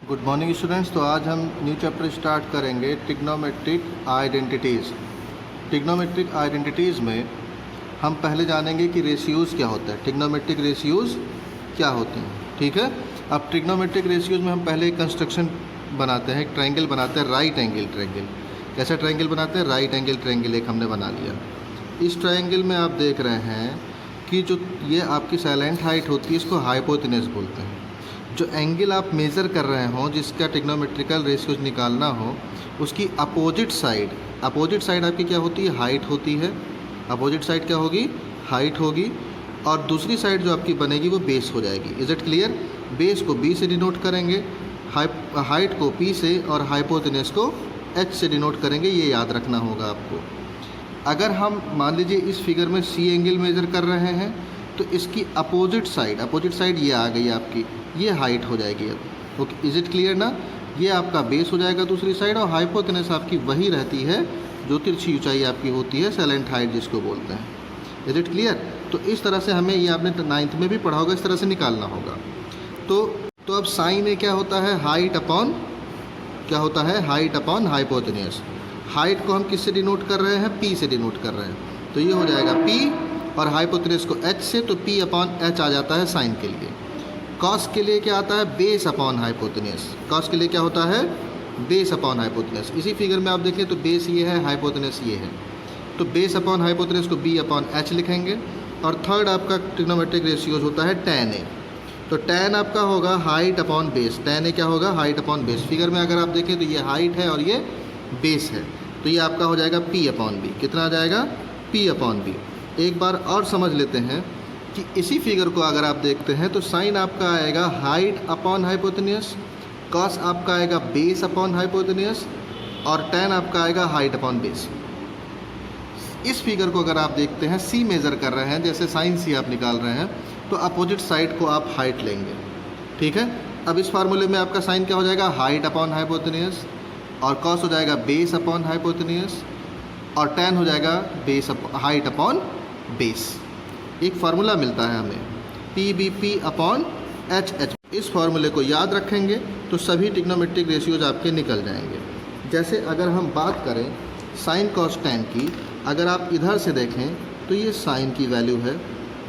Good morning students. तो आज हम न्यू चैप्टर स्टार्ट करेंगे ट्रिग्नोमेट्रिक आइडेंटिटीज़। ट्रिग्नोमेट्रिक आइडेंटिटीज़ में हम पहले जानेंगे कि रेशियोज़ क्या होता है, ट्रिग्नोमेट्रिक रेशियोज़ क्या होते हैं। ठीक है, अब ट्रिग्नोमेट्रिक रेशियोज़ में हम पहले एक कंस्ट्रक्शन बनाते हैं, एक ट्रायंगल बनाते हैं, राइट एंगल ट्रायंगल। कैसा ट्रायंगल बनाते हैं? राइट एंगल ट्रायंगल एक हमने बना लिया। इस ट्रायंगल में आप देख रहे हैं कि जो ये आपकी साइलेंट हाइट होती है इसको हाइपोटेनस बोलते हैं। जो एंगल आप मेज़र कर रहे हो, जिसका ट्रिग्नोमेट्रिकल रेशियोज निकालना हो, उसकी अपोजिट साइड आपकी क्या होती है? हाइट होती है। अपोजिट साइड क्या होगी? हाइट होगी। और दूसरी साइड जो आपकी बनेगी वो बेस हो जाएगी। Is it clear? बेस को बी से डिनोट करेंगे, हाइट को पी से और हाइपोटेनस को एच से डिनोट करेंगे। ये याद रखना होगा आपको। अगर हम मान लीजिए इस फिगर में सी एंगल मेज़र कर रहे हैं तो इसकी अपोजिट साइड ये आ गई आपकी, ये हाइट हो जाएगी अब। ओके, इज़ इट क्लियर ना? ये आपका बेस हो जाएगा दूसरी साइड, और हाइपोटेनस आपकी वही रहती है जो तिरछी ऊंचाई आपकी होती है, साइलेंट हाइट जिसको बोलते हैं। Is it clear? तो इस तरह से हमें ये आपने 9th में भी पढ़ा होगा, इस तरह से निकालना होगा। तो अब साइन में क्या होता है? हाइट अपॉन क्या होता है? Height upon hypotenuse. हाइट को हम किससे डिनोट कर रहे हैं? पी से डिनोट कर रहे हैं, तो ये हो जाएगा पी, और हाइपोटेनस को एच से, तो पी अपॉन एच आ जाता है साइन के लिए। कॉस के लिए क्या आता है? Base upon hypotenuse. कॉस के लिए क्या होता है? Base upon hypotenuse. इसी फिगर में आप देखें तो बेस ये है, हाइपोटेनस ये है, तो बेस अपॉन हाइपोटेनस को बी अपॉन एच लिखेंगे। और थर्ड आपका ट्रिग्नोमेट्रिक रेशियोज होता है tan ए। तो tan आपका होगा हाइट अपॉन बेस। tan ए क्या होगा? Height upon base. फिगर में अगर आप देखें तो ये हाइट है और ये बेस है, तो ये आपका हो जाएगा p अपॉन बी। कितना आ जाएगा? p upon B. एक बार और समझ लेते हैं कि इसी फिगर को अगर आप देखते हैं तो साइन आपका आएगा हाइट अपॉन हाइपोटेनस, कॉस आपका आएगा बेस अपॉन हाइपोटेनस, और tan आपका आएगा हाइट अपॉन बेस। इस फिगर को अगर आप देखते हैं, सी मेज़र कर रहे हैं, जैसे साइन सी आप निकाल रहे हैं, तो अपोजिट साइड को आप हाइट लेंगे। ठीक है, अब इस फार्मूले में आपका साइन क्या हो जाएगा? हाइट अपॉन हाइपोटेनस, और कॉस हो जाएगा बेस अपॉन हाइपोटेनस, और tan हो जाएगा बेस हाइट अपॉन बेस। एक फार्मूला मिलता है हमें, P B P upon H H. इस फार्मूले को याद रखेंगे तो सभी ट्रिग्नोमेट्रिक रेशियोज आपके निकल जाएंगे। जैसे अगर हम बात करें साइन कॉस tan की, अगर आप इधर से देखें तो ये साइन की वैल्यू है,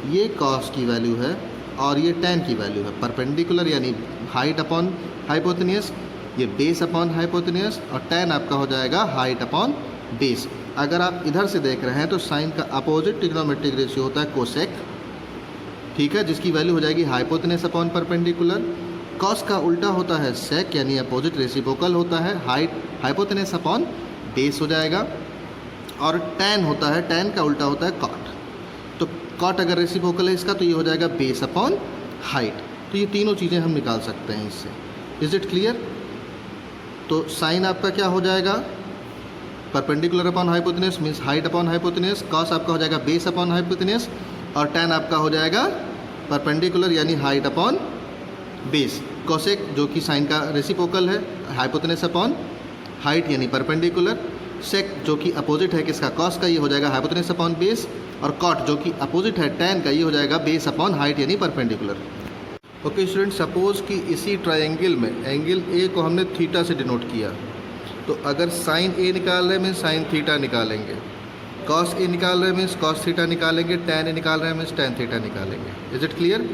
ये कॉस की वैल्यू है, और ये tan की वैल्यू है। परपेंडिकुलर यानी हाइट अपॉन हाइपोटेनस, ये बेस अपॉन हाइपोटेनस, और tan आपका हो जाएगा हाइट अपॉन बेस। अगर आप इधर से देख रहे हैं तो साइन का अपोजिट ट्रिग्नोमेट्रिक रेशियो होता है कोसेक, ठीक है, जिसकी वैल्यू हो जाएगी हाइपोटेनस अपॉन परपेंडिकुलर। कॉस का उल्टा होता है सेक, यानी अपोजिट रेसिप्रोकल होता है हाइपोटेनस अपॉन बेस हो जाएगा। और tan होता है, tan का उल्टा होता है कॉट, तो कॉट अगर रेसिप्रोकल है इसका तो ये हो जाएगा बेस अपॉन हाइट। तो ये तीनों चीज़ें हम निकाल सकते हैं इससे। Is it clear? तो साइन आपका क्या हो जाएगा? Perpendicular upon hypotenuse means height upon hypotenuse. Cos आपका हो जाएगा बेस अपॉन हाइपोटेनस, और tan आपका हो जाएगा परपेंडिकुलर यानी हाइट अपॉन बेस। कोसेक जो कि साइन का रेसिप्रोकल है, हाइपोटेनस अपॉन हाइट यानी परपेंडिकुलर। सेक जो कि अपोजिट है किसका? कॉस का, ये हो जाएगा हाइपोटेनस अपॉन बेस। और कॉट जो कि अपोजिट है tan का, ये हो जाएगा बेस अपॉन हाइट यानी परपेंडिकुलर। ओके स्टूडेंट, सपोज कि इसी ट्रायंगल में एंगल ए को हमने थीटा से डिनोट किया, तो अगर साइन ए निकाल रहे हैं मीन्स साइन थीटा निकालेंगे, कॉस ए निकाल रहे हैं मीन्स कॉस थीटा निकालेंगे, tan ए निकाल रहे हैं मीन्स tan थीटा निकालेंगे। Is it clear?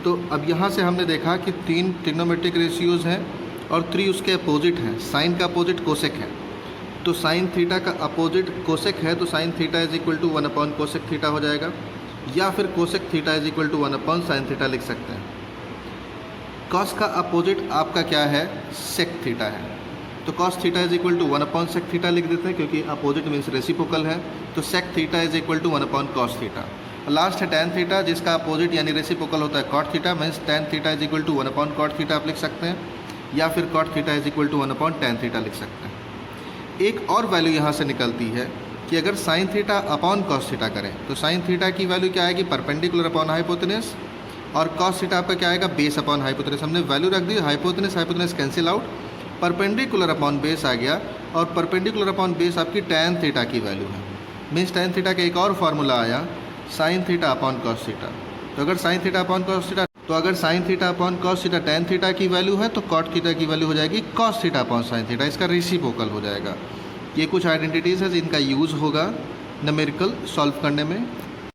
तो अब यहाँ से हमने देखा कि 3 ट्रिग्नोमेट्रिक रेशियोज़ हैं और 3 उसके अपोजिट हैं। साइन का अपोजिट कोसेक है, तो साइन थीटा का अपोजिट कोसेक है, तो sine theta is equal to 1 upon cosec theta हो जाएगा, या फिर cosec theta is equal to 1 upon sine theta लिख सकते हैं। कॉस का अपोजिट आपका क्या है? सेक थीटा है, तो cos theta is equal to 1 upon sec theta लिख देते हैं, क्योंकि अपोजिट मीन्स रेसिप्रोकल है, तो sec theta is equal to 1 upon cos theta. Last है tan थीटा, जिसका अपोजिट यानी रेसिप्रोकल होता है cot theta, means tan theta is equal to 1 upon cot theta आप लिख सकते हैं, या फिर cot theta is equal to 1 upon tan theta लिख सकते हैं। एक और वैल्यू यहाँ से निकलती है कि अगर sine theta upon cos theta करें तो साइन थीटा की वैल्यू क्या आएगी? परपेंडिकुलर अपॉन हाइपोटेनस, और कॉस थीटा आपका क्या आएगा? Base upon hypotenuse. हमने वैल्यू रख दी, hypotenuse cancel out, perpendicular upon base आ गया, और परपेंडिकुलर अपॉन बेस आपकी tan थीटा की वैल्यू है। मीन्स tan थीटा का एक और फार्मूला आया, sine theta upon cos theta. तो अगर sine theta upon cos theta तो अगर sine theta upon cos theta tan theta की वैल्यू है तो कॉट थीटा की वैल्यू हो जाएगी cos theta upon sine theta, इसका रेसिप्रोकल हो जाएगा। ये कुछ आइडेंटिटीज़ है जिनका यूज़ होगा न्यूमेरिकल सॉल्व करने में।